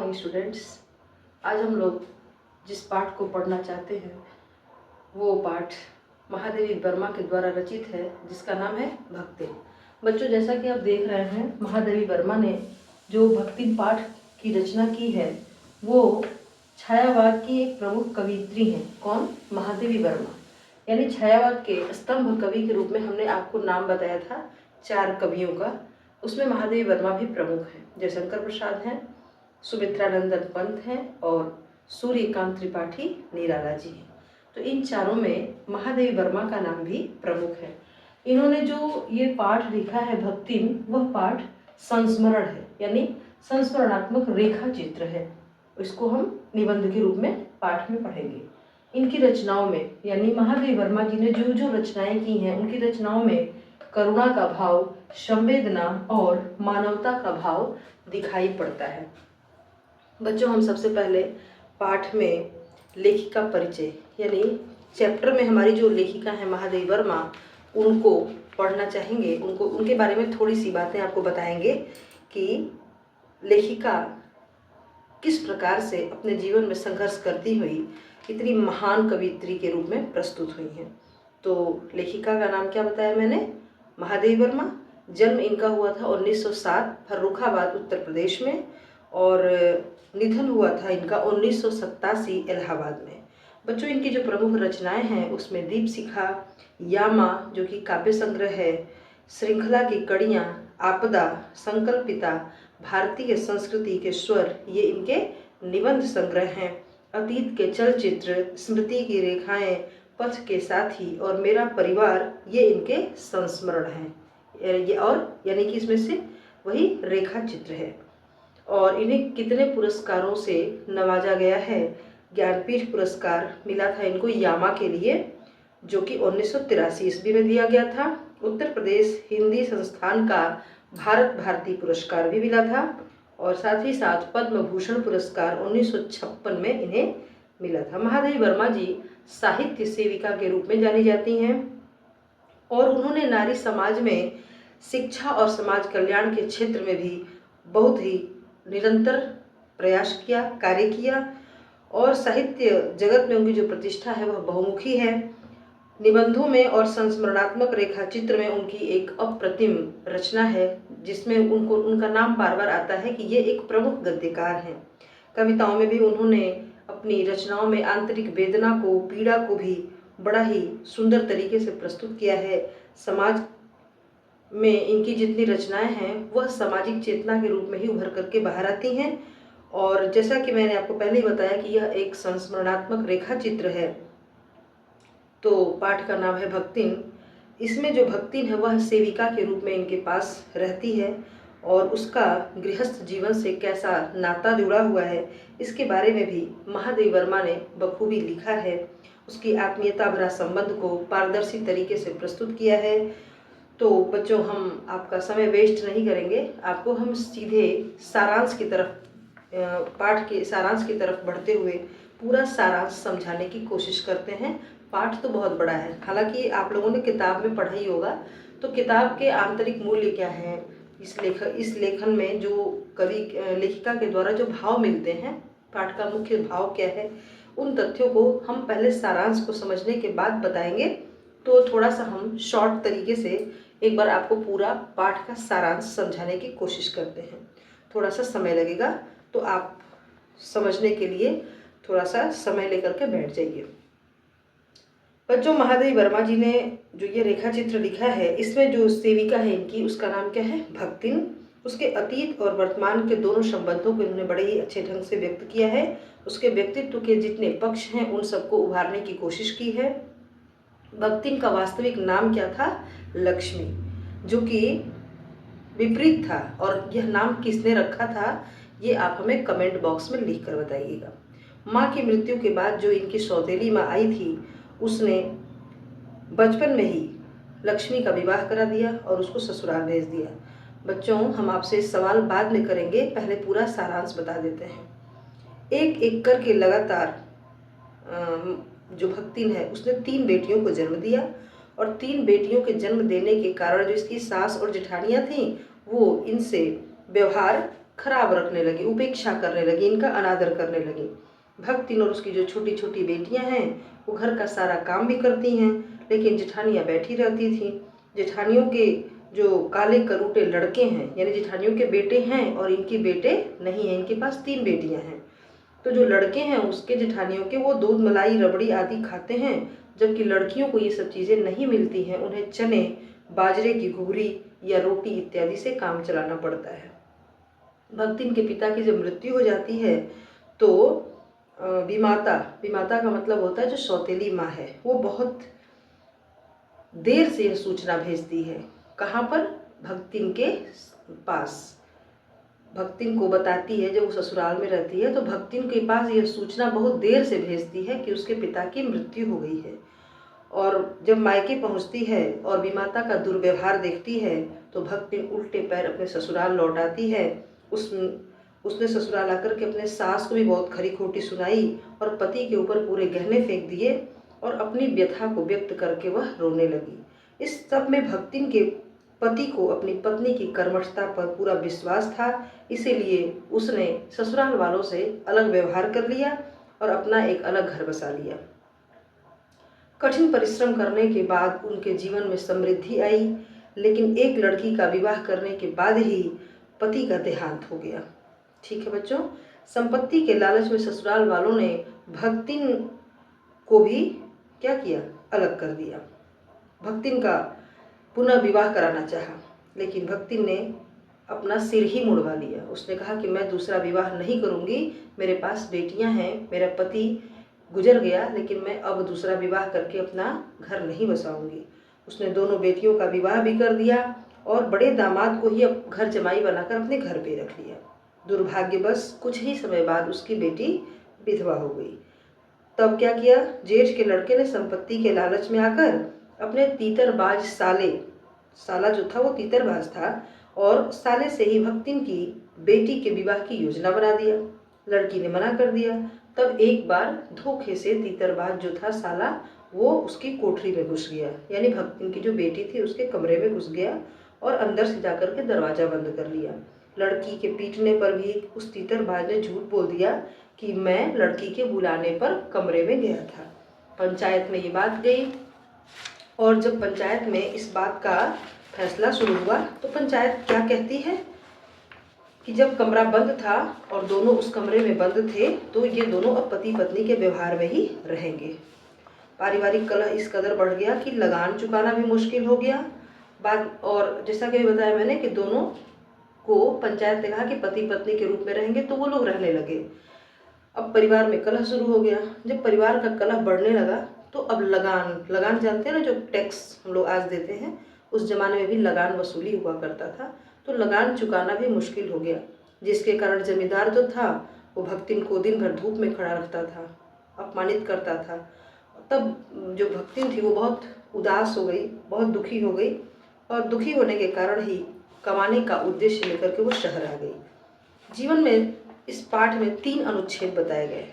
Morning students. आज हम लोग जिस पाठ को पढ़ना चाहते हैं वो पाठ महादेवी वर्मा के द्वारा रचित है, जिसका नाम है भक्तिन। बच्चों, जैसा कि आप देख रहे हैं, महादेवी वर्मा ने जो भक्तिन पाठ की रचना की है वो छायावाद की एक प्रमुख कवियत्री हैं। कौन? महादेवी वर्मा। यानी छायावाद के स्तंभ कवि के रूप में हमने आपको नाम बताया था 4 कवियों का, उसमें महादेवी वर्मा भी प्रमुख हैं। जयशंकर प्रसाद हैं, सुमित्रानंदन पंत हैं और सूर्यकांत त्रिपाठी निराला जी हैं। तो इन चारों में महादेवी वर्मा का नाम भी प्रमुख है। इन्होंने जो ये पाठ लिखा है भक्तिन, वह पाठ संस्मरण है, यानी संस्मरणात्मक रेखा चित्र है। इसको हम निबंध के रूप में पाठ में पढ़ेंगे। इनकी रचनाओं में, यानी महादेवी वर्मा जी ने जो जो रचनाएं की हैं, उनकी रचनाओं में करुणा का भाव, संवेदना और मानवता का भाव दिखाई पड़ता है। बच्चों, हम सबसे पहले पाठ में लेखिका परिचय, यानी चैप्टर में हमारी जो लेखिका है महादेवी वर्मा, उनको पढ़ना चाहेंगे। उनके बारे में थोड़ी सी बातें आपको बताएंगे कि लेखिका किस प्रकार से अपने जीवन में संघर्ष करती हुई इतनी महान कवियत्री के रूप में प्रस्तुत हुई हैं। तो लेखिका का नाम क्या बताया मैंने? महादेवी वर्मा। जन्म इनका हुआ था 1907 फर्रुखाबाद उत्तर प्रदेश में और निधन हुआ था इनका 1987 इलाहाबाद में। बच्चों, इनकी जो प्रमुख रचनाएं हैं उसमें दीपशिखा, यामा जो कि काव्य संग्रह है, श्रृंखला की कड़ियाँ, आपदा, संकल्पिता, भारतीय संस्कृति के स्वर, ये इनके निबंध संग्रह हैं। अतीत के चलचित्र, स्मृति की रेखाएं, पथ के साथी और मेरा परिवार, ये इनके संस्मरण हैं। ये और यानी कि इसमें से वही रेखा चित्र है। और इन्हें कितने पुरस्कारों से नवाजा गया है? ज्ञानपीठ पुरस्कार मिला था इनको यामा के लिए, जो कि 1983 ईस्वी में दिया गया था। उत्तर प्रदेश हिंदी संस्थान का भारत भारती पुरस्कार भी मिला था और साथ ही साथ पद्म भूषण पुरस्कार 1956 में इन्हें मिला था। महादेवी वर्मा जी साहित्य सेविका के रूप में जानी जाती हैं और उन्होंने नारी समाज में शिक्षा और समाज कल्याण के क्षेत्र में भी बहुत ही निरंतर प्रयास किया, कार्य किया और साहित्य जगत में उनकी जो प्रतिष्ठा है वह बहुमुखी है। निबंधों में और संस्मरणात्मक रेखा चित्र में उनकी एक अप्रतिम रचना है, जिसमें उनका नाम बार बार आता है कि ये एक प्रमुख गद्यकार हैं। कविताओं में भी उन्होंने अपनी रचनाओं में आंतरिक वेदना को, पीड़ा को भी बड़ा ही सुंदर तरीके से प्रस्तुत किया है। समाज में इनकी जितनी रचनाएं हैं वह सामाजिक चेतना के रूप में ही उभर करके बाहर आती हैं। और जैसा कि मैंने आपको पहले ही बताया कि यह एक संस्मरणात्मक रेखा चित्र है। तो पाठ का नाम है भक्तिन। इसमें जो भक्तिन है वह सेविका के रूप में इनके पास रहती है और उसका गृहस्थ जीवन से कैसा नाता जुड़ा हुआ है, इसके बारे में भी महादेवी वर्मा ने बखूबी लिखा है। उसकी आत्मीयता भरा संबंध को पारदर्शी तरीके से प्रस्तुत किया है। तो बच्चों, हम आपका समय वेस्ट नहीं करेंगे, आपको हम सीधे सारांश की तरफ, पाठ के सारांश की तरफ बढ़ते हुए पूरा सारांश समझाने की कोशिश करते हैं। पाठ तो बहुत बड़ा है, हालांकि आप लोगों ने किताब में पढ़ा ही होगा। तो किताब के आंतरिक मूल्य क्या हैं, इस लेखन में जो लेखिका के द्वारा जो भाव मिलते हैं, पाठ का मुख्य भाव क्या है, उन तथ्यों को हम पहले सारांश को समझने के बाद बताएंगे। तो थोड़ा सा हम शॉर्ट तरीके से एक बार आपको पूरा पाठ का सारांश समझाने की कोशिश करते हैं। थोड़ा सा समय लगेगा, तो आप समझने के लिए थोड़ा सा समय लेकर के बैठ जाइए। बच्चों, महादेवी वर्मा जी ने जो ये रेखा चित्र लिखा है, इसमें जो सेविका है इनकी, उसका नाम क्या है? भक्तिन। उसके अतीत और वर्तमान के दोनों संबंधों को इन्होंने बड़े ही अच्छे ढंग से व्यक्त किया है। उसके व्यक्तित्व के जितने पक्ष हैं उन सबको उभारने की कोशिश की है। भक्तिन का वास्तविक नाम क्या था? लक्ष्मी, जो कि विपरीत था। और यह नाम किसने रखा था, ये आप हमें कमेंट बॉक्स में लिख कर बताइएगा। माँ की मृत्यु के बाद जो इनकी सौतेली माँ आई थी, उसने बचपन में ही लक्ष्मी का विवाह करा दिया और उसको ससुराल भेज दिया। बच्चों, हम आपसे सवाल बाद में करेंगे, पहले पूरा सारांश बता देते हैं। एक एक करके लगातार जो भक्तिन है उसने 3 बेटियों को जन्म दिया और 3 बेटियों के जन्म देने के कारण जो इसकी सास और जेठानियाँ थीं वो इनसे व्यवहार खराब रखने लगी, उपेक्षा करने लगी, इनका अनादर करने लगी। भक्तिन और उसकी जो छोटी छोटी बेटियां हैं वो घर का सारा काम भी करती हैं, लेकिन जेठानियाँ बैठी रहती थीं। जेठानियों के जो काले करूटे लड़के हैं, यानी जेठानियों के बेटे हैं और इनके बेटे नहीं हैं, इनके पास 3 बेटियां हैं। तो जो लड़के हैं उसके जेठानियों के, वो दूध मलाई रबड़ी आदि खाते हैं, जबकि लड़कियों को ये सब चीज़ें नहीं मिलती हैं। उन्हें चने, बाजरे की घुघरी या रोटी इत्यादि से काम चलाना पड़ता है। भक्तिन के पिता की जब मृत्यु हो जाती है तो विमाता, विमाता का मतलब होता है जो सौतेली माँ है, वो बहुत देर से यह सूचना भेजती है। कहाँ पर? भक्तिन के पास। भक्तिन को बताती है, जब वो ससुराल में रहती है तो भक्तिन के पास यह सूचना बहुत देर से भेजती है कि उसके पिता की मृत्यु हो गई है। और जब मायके पहुंचती है और विमाता का दुर्व्यवहार देखती है तो भक्तिन उल्टे पैर अपने ससुराल लौट आती है। उसने ससुराल आकर के अपने सास को भी बहुत खरी खोटी सुनाई और पति के ऊपर पूरे गहने फेंक दिए और अपनी व्यथा को व्यक्त करके वह रोने लगी। इस सब में भक्तिन के पति को अपनी पत्नी की कर्मठता पर पूरा विश्वास था, इसीलिए उसने ससुराल वालों से अलग व्यवहार कर लिया और अपना एक अलग घर बसा लिया। कठिन परिश्रम करने के बाद उनके जीवन में समृद्धि आई, लेकिन एक लड़की का विवाह करने के बाद ही पति का देहांत हो गया। ठीक है बच्चों, संपत्ति के लालच में ससुराल वालों ने भक्तिन को भी क्या किया? अलग कर दिया। भक्तिन का पुनः विवाह कराना चाहा, लेकिन भक्तिन ने अपना सिर ही मुड़वा लिया। उसने कहा कि मैं दूसरा विवाह नहीं करूंगी, मेरे पास बेटियां हैं, मेरा पति गुजर गया, लेकिन मैं अब दूसरा विवाह करके अपना घर नहीं बसाऊंगी। उसने दोनों बेटियों का विवाह भी कर दिया और बड़े दामाद को ही अब घर जमाई बनाकर अपने घर पे रख लिया। दुर्भाग्यवश कुछ ही समय बाद उसकी बेटी विधवा हो गई। तब क्या किया? जेठ के लड़के ने संपत्ति के लालच में आकर अपने तीतरबाज साला जो था वो तीतरबाज था, और साले से ही भक्तिन की बेटी के विवाह की योजना बना दिया। लड़की ने मना कर दिया। तब एक बार धोखे से तीतरबाज जो था साला, वो उसकी कोठरी में घुस गया, यानी भक्तिन की जो बेटी थी उसके कमरे में घुस गया और अंदर से जाकर के दरवाजा बंद कर लिया। लड़की के पीटने पर भी उस तीतरबाज ने झूठ बोल दिया कि मैं लड़की के बुलाने पर कमरे में गया था। पंचायत में ये बात गई और जब पंचायत में इस बात का फैसला शुरू हुआ तो पंचायत क्या कहती है कि जब कमरा बंद था और दोनों उस कमरे में बंद थे तो ये दोनों अब पति पत्नी के व्यवहार में ही रहेंगे। पारिवारिक कलह इस कदर बढ़ गया कि लगान चुकाना भी मुश्किल हो गया। बात और जैसा कि बताया मैंने कि दोनों को पंचायत ने कहा कि पति पत्नी के रूप में रहेंगे, तो वो लोग रहने लगे। अब परिवार में कलह शुरू हो गया। जब परिवार का कलह बढ़ने लगा तो अब लगान जानते हैं ना, जो टैक्स हम लोग आज देते हैं, उस जमाने में भी लगान वसूली हुआ करता था, तो लगान चुकाना भी मुश्किल हो गया, जिसके कारण जमींदार जो था वो भक्तिन को दिन भर धूप में खड़ा रखता था, अपमानित करता था। तब जो भक्तिन थी वो बहुत उदास हो गई, बहुत दुखी हो गई, और दुखी होने के कारण ही कमाने का उद्देश्य लेकर के वो शहर आ गई। जीवन में इस पाठ में 3 अनुच्छेद बताए गए।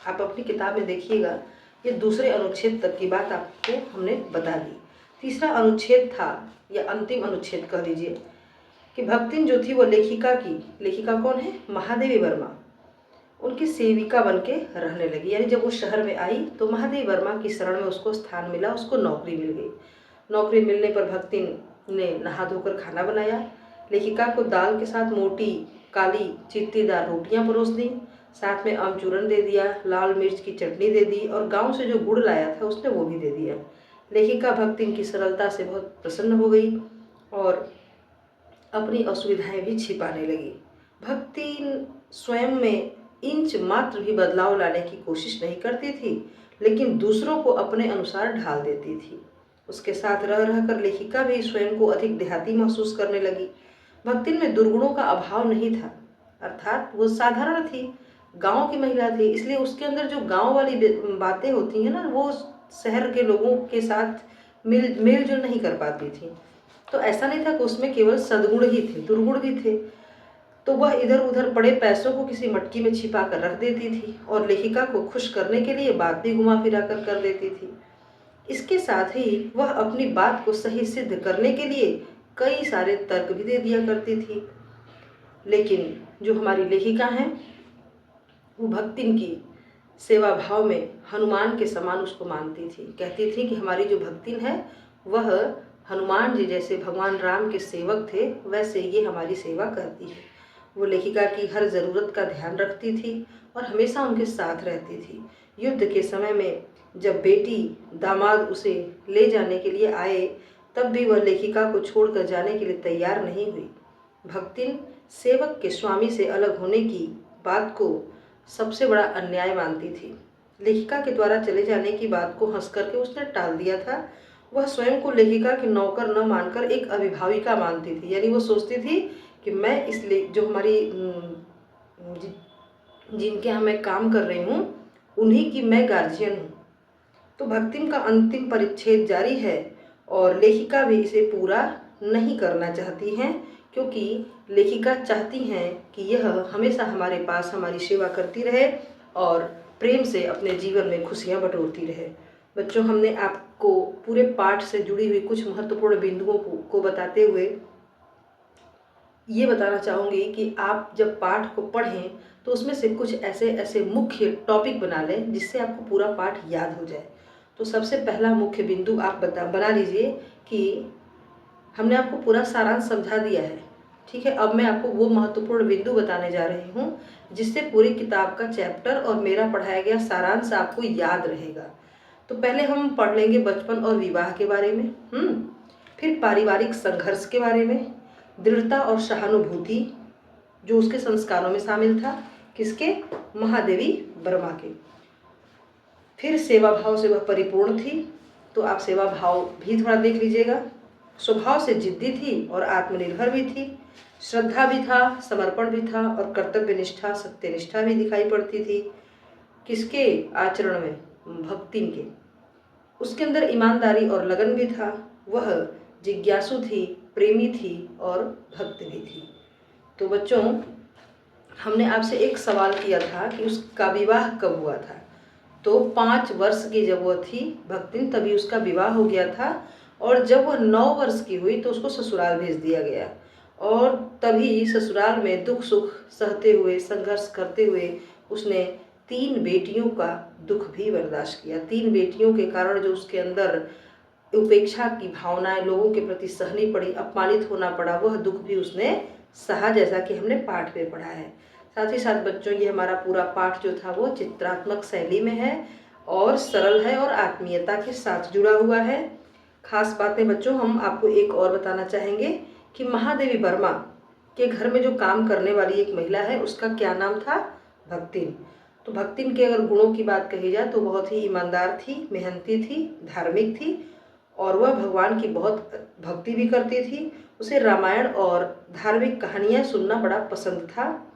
आप अपनी किताब में देखिएगा, ये दूसरे अनुच्छेद तक की बात आपको हमने बता दी। तीसरा अनुच्छेद था, या अंतिम अनुच्छेद कह लीजिए, कि भक्तिन जो थी वो लेखिका कौन है? महादेवी वर्मा, उनकी सेविका बन के रहने लगी। यानी जब वो शहर में आई तो महादेवी वर्मा की शरण में उसको स्थान मिला, उसको नौकरी मिल गई। नौकरी मिलने पर भक्तिन ने नहा धोकर खाना बनाया। लेखिका को दाल के साथ मोटी काली चित्तीदार रोटियां परोस दी, साथ में आमचूरन दे दिया, लाल मिर्च की चटनी दे दी और गांव से जो गुड़ लाया था उसने वो भी दे दिया। लेखिका भक्तिन की सरलता से बहुत प्रसन्न हो गई और अपनी असुविधाएं भी छिपाने लगी। भक्तिन स्वयं में इंच मात्र भी बदलाव लाने की कोशिश नहीं करती थी, लेकिन दूसरों को अपने अनुसार ढाल देती थी। उसके साथ रह रहकर लेखिका भी स्वयं को अधिक देहाती महसूस करने लगी। भक्तिन में दुर्गुणों का अभाव नहीं था, अर्थात वो साधारण थी, गांव की महिला थी, इसलिए उसके अंदर जो गांव वाली बातें होती हैं ना, वो शहर के लोगों के साथ मेल जोल नहीं कर पाती थी। तो ऐसा नहीं था कि उसमें केवल सद्गुण ही थे, दुर्गुण भी थे। तो वह इधर उधर पड़े पैसों को किसी मटकी में छिपा कर रख देती थी और लेखिका को खुश करने के लिए बात भी घुमा फिरा कर देती थी। इसके साथ ही वह अपनी बात को सही सिद्ध करने के लिए कई सारे तर्क भी दे दिया करती थी। लेकिन जो हमारी लेखिका हैं वो भक्तिन की सेवा भाव में हनुमान के समान उसको मानती थी। कहती थी कि हमारी जो भक्तिन है वह हनुमान जी जैसे भगवान राम के सेवक थे, वैसे ये हमारी सेवा करती है। वो लेखिका की हर ज़रूरत का ध्यान रखती थी और हमेशा उनके साथ रहती थी। युद्ध के समय में जब बेटी दामाद उसे ले जाने के लिए आए, तब भी वह लेखिका को छोड़कर जाने के लिए तैयार नहीं हुई। भक्तिन सेवक के स्वामी से अलग होने की बात को सबसे बड़ा अन्याय मानती थी। लेखिका के द्वारा चले जाने की बात को हंस करके उसने टाल दिया था। वह स्वयं को लेखिका की नौकर न मानकर एक अभिभाविका मानती थी, यानी वो सोचती थी कि मैं जो हमारी जिनके यहाँ मैं काम कर रही हूँ उन्हीं की मैं गार्जियन हूँ। तो भक्तिन का अंतिम परिच्छेद जारी है और लेखिका भी इसे पूरा नहीं करना चाहती हैं, क्योंकि लेखिका चाहती हैं कि यह हमेशा हमारे पास हमारी सेवा करती रहे और प्रेम से अपने जीवन में खुशियाँ बटोरती रहे। बच्चों, हमने आपको पूरे पाठ से जुड़ी हुई कुछ महत्वपूर्ण बिंदुओं को बताते हुए ये बताना चाहूँगी कि आप जब पाठ को पढ़ें तो उसमें से कुछ ऐसे मुख्य टॉपिक बना लें जिससे आपको पूरा पाठ याद हो जाए। तो सबसे पहला मुख्य बिंदु आप बना लीजिए कि हमने आपको पूरा सारांश समझा दिया है, ठीक है। अब मैं आपको वो महत्वपूर्ण बिंदु बताने जा रही हूँ जिससे पूरी किताब का चैप्टर और मेरा पढ़ाया गया सारांश आपको याद रहेगा। तो पहले हम पढ़ लेंगे बचपन और विवाह के बारे में, फिर पारिवारिक संघर्ष के बारे में, दृढ़ता और सहानुभूति जो उसके संस्कारों में शामिल था, किसके? महादेवी वर्मा के। फिर सेवा भाव से वह परिपूर्ण थी, तो आप सेवा भाव भी थोड़ा देख लीजिएगा। स्वभाव से जिद्दी थी और आत्मनिर्भर भी थी, श्रद्धा भी था, समर्पण भी था और कर्तव्य निष्ठा सत्यनिष्ठा भी दिखाई पड़ती थी। किसके आचरण में? भक्तिन के। उसके अंदर ईमानदारी और लगन भी था, वह जिज्ञासु थी, प्रेमी थी और भक्त भी थी। तो बच्चों, हमने आपसे एक सवाल किया था कि उसका विवाह कब हुआ था। तो 5 वर्ष की जब वह थी भक्तिन, तभी उसका विवाह हो गया था और जब वह 9 वर्ष की हुई तो उसको ससुराल भेज दिया गया और तभी ससुराल में दुख सुख सहते हुए, संघर्ष करते हुए उसने 3 बेटियों का दुख भी बर्दाश्त किया। 3 बेटियों के कारण जो उसके अंदर उपेक्षा की भावनाएं लोगों के प्रति सहनी पड़ी, अपमानित होना पड़ा, वह दुख भी उसने सहा, जैसा कि हमने पाठ में पढ़ा है। साथ ही साथ बच्चों, ये हमारा पूरा पाठ जो था वो चित्रात्मक शैली में है और सरल है और आत्मीयता के साथ जुड़ा हुआ है। खास बातें बच्चों हम आपको एक और बताना चाहेंगे कि महादेवी वर्मा के घर में जो काम करने वाली एक महिला है उसका क्या नाम था? भक्तिन। तो भक्तिन के अगर गुणों की बात कही जाए तो बहुत ही ईमानदार थी, मेहनती थी, धार्मिक थी और वह भगवान की बहुत भक्ति भी करती थी। उसे रामायण और धार्मिक कहानियाँ सुनना बड़ा पसंद था।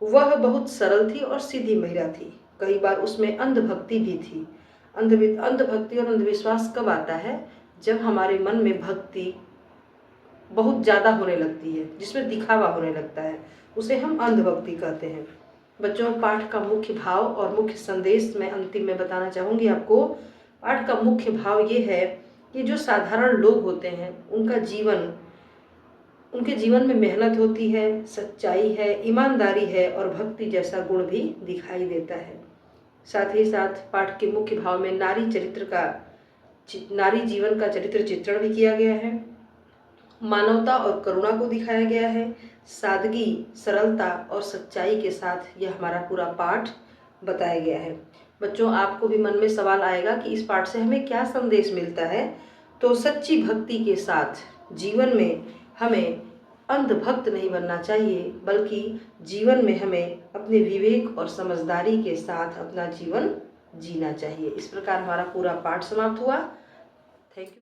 वह बहुत सरल थी और सीधी महिला थी। कई बार उसमें अंधभक्ति भी थी। अंधभक्ति और अंधविश्वास कब आता है? जब हमारे मन में भक्ति बहुत ज़्यादा होने लगती है, जिसमें दिखावा होने लगता है, उसे हम अंधभक्ति कहते हैं। बच्चों, पाठ का मुख्य भाव और मुख्य संदेश मैं अंतिम में बताना चाहूँगी आपको। पाठ का मुख्य भाव ये है कि जो साधारण लोग होते हैं उनके जीवन में मेहनत होती है, सच्चाई है, ईमानदारी है और भक्ति जैसा गुण भी दिखाई देता है। साथ ही साथ पाठ के मुख्य भाव में नारी जीवन का चरित्र चित्रण भी किया गया है, मानवता और करुणा को दिखाया गया है, सादगी, सरलता और सच्चाई के साथ यह हमारा पूरा पाठ बताया गया है। बच्चों, आपको भी मन में सवाल आएगा कि इस पाठ से हमें क्या संदेश मिलता है। तो सच्ची भक्ति के साथ जीवन में हमें अंधभक्त नहीं बनना चाहिए, बल्कि जीवन में हमें अपने विवेक और समझदारी के साथ अपना जीवन जीना चाहिए। इस प्रकार हमारा पूरा पाठ समाप्त हुआ। Thank you.